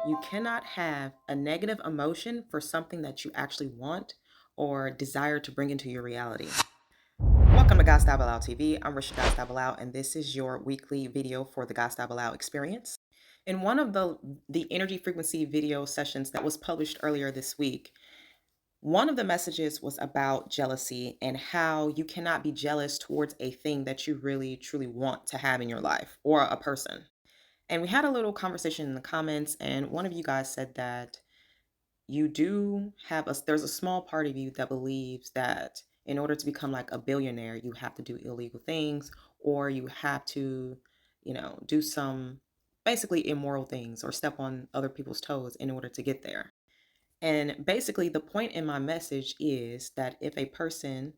You cannot have a negative emotion for something that you actually want or desire to bring into your reality. Welcome to GodstyleBilal TV. I'm Risha GodstyleBilal, and this is your weekly video for the GodstyleBilal Experience. In one of the energy frequency video sessions that was published earlier this week, one of the messages was about jealousy and how you cannot be jealous towards a thing that you really truly want to have in your life or a person. And we had a little conversation in the comments, and one of you guys said that you do have there's a small part of you that believes that in order to become like a billionaire, you have to do illegal things, or you have to, do some basically immoral things or step on other people's toes in order to get there. And basically, the point in my message is that if a person,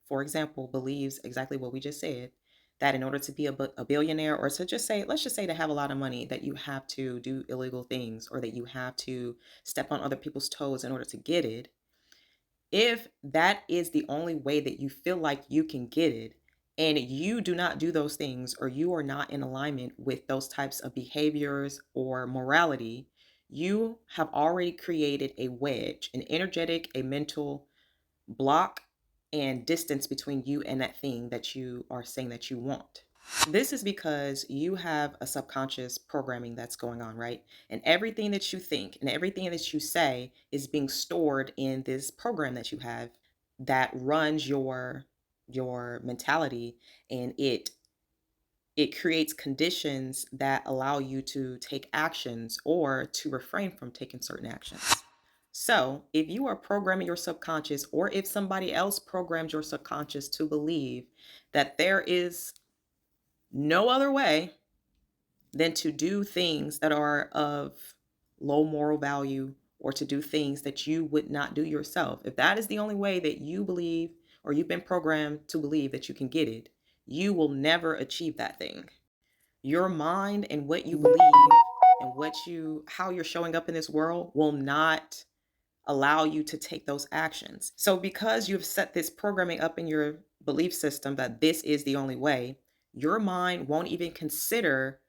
for example, believes exactly what we just said, that in order to be a billionaire, or to just say, let's just say to have a lot of money, that you have to do illegal things or that you have to step on other people's toes in order to get it, if that is the only way that you feel like you can get it, and you do not do those things, or you are not in alignment with those types of behaviors or morality, you have already created a wedge, an energetic, a mental block and distance between you and that thing that you are saying that you want. This is because you have a subconscious programming that's going on, right? And everything that you think and everything that you say is being stored in this program that you have that runs your mentality, and it creates conditions that allow you to take actions or to refrain from taking certain actions. So, if you are programming your subconscious, or if somebody else programs your subconscious to believe that there is no other way than to do things that are of low moral value, or to do things that you would not do yourself, if that is the only way that you believe, or you've been programmed to believe that you can get it, you will never achieve that thing. Your mind and what you believe and how you're showing up in this world will not allow you to take those actions. So because you've set this programming up in your belief system that this is the only way, your mind won't even consider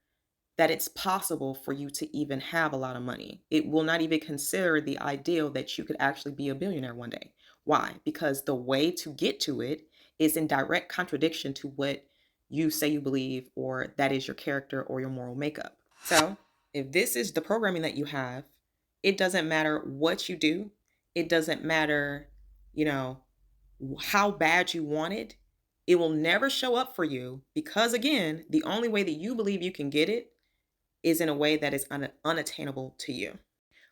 that it's possible for you to even have a lot of money. It will not even consider the ideal that you could actually be a billionaire one day. Why? Because the way to get to it is in direct contradiction to what you say you believe, or that is your character or your moral makeup. So, if this is the programming that you have, it doesn't matter what you do. It doesn't matter, you know, how bad you want it. It will never show up for you because, again, the only way that you believe you can get it is in a way that is unattainable to you.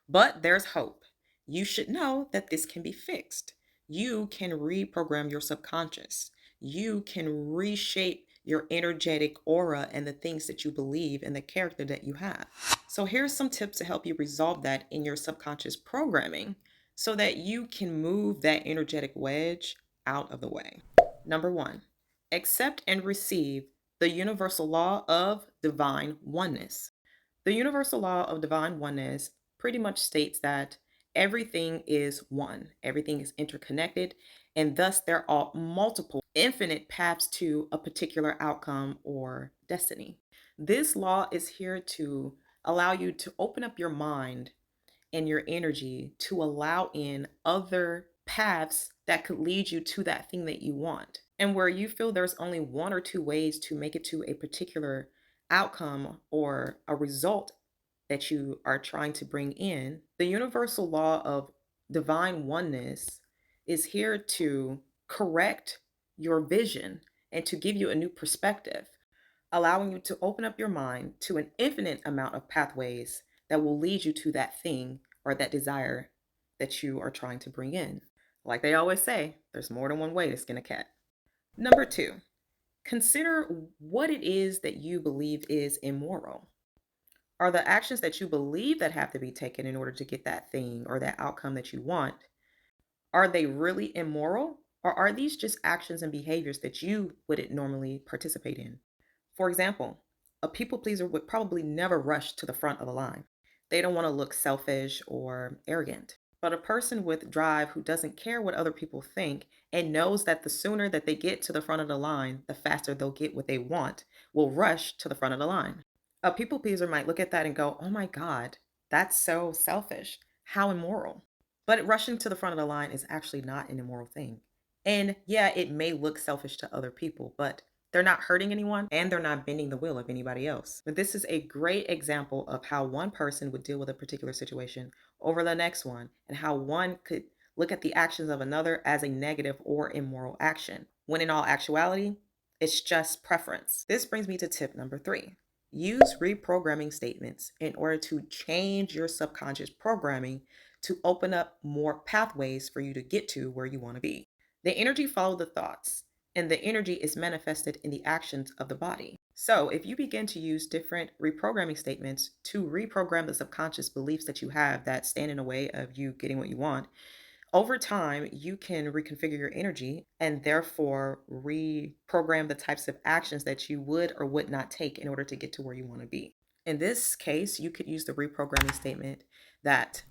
But there's hope. You should know that this can be fixed. You can reprogram your subconscious. You can reshape your energetic aura and the things that you believe and the character that you have. So here's some tips to help you resolve that in your subconscious programming so that you can move that energetic wedge out of the way. Number one, accept and receive the universal law of divine oneness. The universal law of divine oneness pretty much states that everything is one, everything is interconnected, and thus there are multiple, infinite paths to a particular outcome or destiny. This law is here to allow you to open up your mind and your energy to allow in other paths that could lead you to that thing that you want. And where you feel there's only one or two ways to make it to a particular outcome or a result that you are trying to bring in, the universal law of divine oneness is here to correct your vision and to give you a new perspective, allowing you to open up your mind to an infinite amount of pathways that will lead you to that thing or that desire that you are trying to bring in. Like they always say, there's more than one way to skin a cat. Number two, consider what it is that you believe is immoral. Are the actions that you believe that have to be taken in order to get that thing or that outcome that you want, are they really immoral? Or are these just actions and behaviors that you wouldn't normally participate in? For example, a people pleaser would probably never rush to the front of the line. They don't want to look selfish or arrogant. But a person with drive who doesn't care what other people think and knows that the sooner that they get to the front of the line, the faster they'll get what they want, will rush to the front of the line. A people pleaser might look at that and go, oh my God, That's so selfish. How immoral. But rushing to the front of the line is actually not an immoral thing. And yeah, it may look selfish to other people, but they're not hurting anyone and they're not bending the will of anybody else. But this is a great example of how one person would deal with a particular situation over the next one, and how one could look at the actions of another as a negative or immoral action, when in all actuality, it's just preference. This brings me to tip number 3. Use reprogramming statements in order to change your subconscious programming to open up more pathways for you to get to where you want to be. The energy follows the thoughts, and the energy is manifested in the actions of the body. So, if you begin to use different reprogramming statements to reprogram the subconscious beliefs that you have that stand in the way of you getting what you want, over time, you can reconfigure your energy and therefore reprogram the types of actions that you would or would not take in order to get to where you want to be. In this case, you could use the reprogramming statement that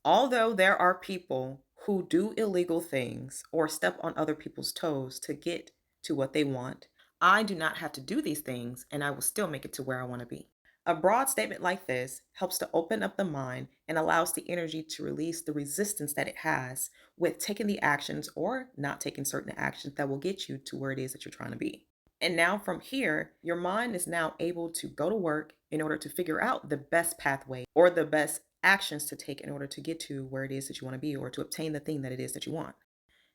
although there are people who do illegal things or step on other people's toes to get to what they want, I do not have to do these things and I will still make it to where I want to be. A broad statement like this helps to open up the mind and allows the energy to release the resistance that it has with taking the actions or not taking certain actions that will get you to where it is that you're trying to be. And now from here, your mind is now able to go to work in order to figure out the best pathway or the best actions to take in order to get to where it is that you want to be or to obtain the thing that it is that you want.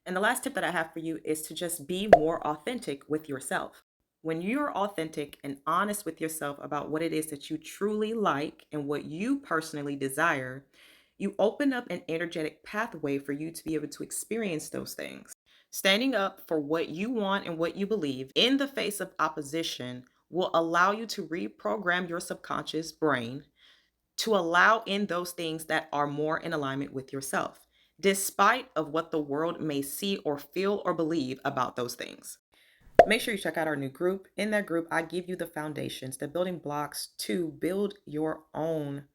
And the last tip that I have for you is to just be more authentic with yourself. When you're authentic and honest with yourself about what it is that you truly like and what you personally desire, you open up an energetic pathway for you to be able to experience those things. Standing up for what you want and what you believe in the face of opposition will allow you to reprogram your subconscious brain to allow in those things that are more in alignment with yourself, despite of what the world may see or feel or believe about those things. Make sure you check out our new group. In that group, I give you the foundations, the building blocks to build your own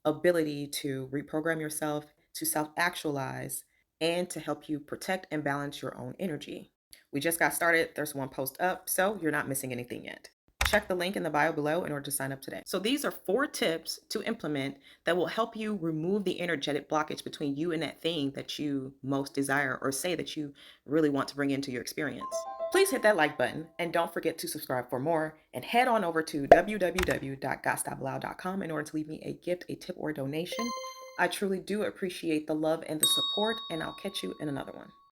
ability to reprogram yourself, to self actualize, and to help you protect and balance your own energy. We just got started. There's one post up, so you're not missing anything yet. Check the link in the bio below in order to sign up today. So these are 4 tips to implement that will help you remove the energetic blockage between you and that thing that you most desire or say that you really want to bring into your experience. Please hit that like button and don't forget to subscribe for more, and head on over to www.GodstyleBilal.com in order to leave me a gift, a tip, or a donation. I truly do appreciate the love and the support, and I'll catch you in another one.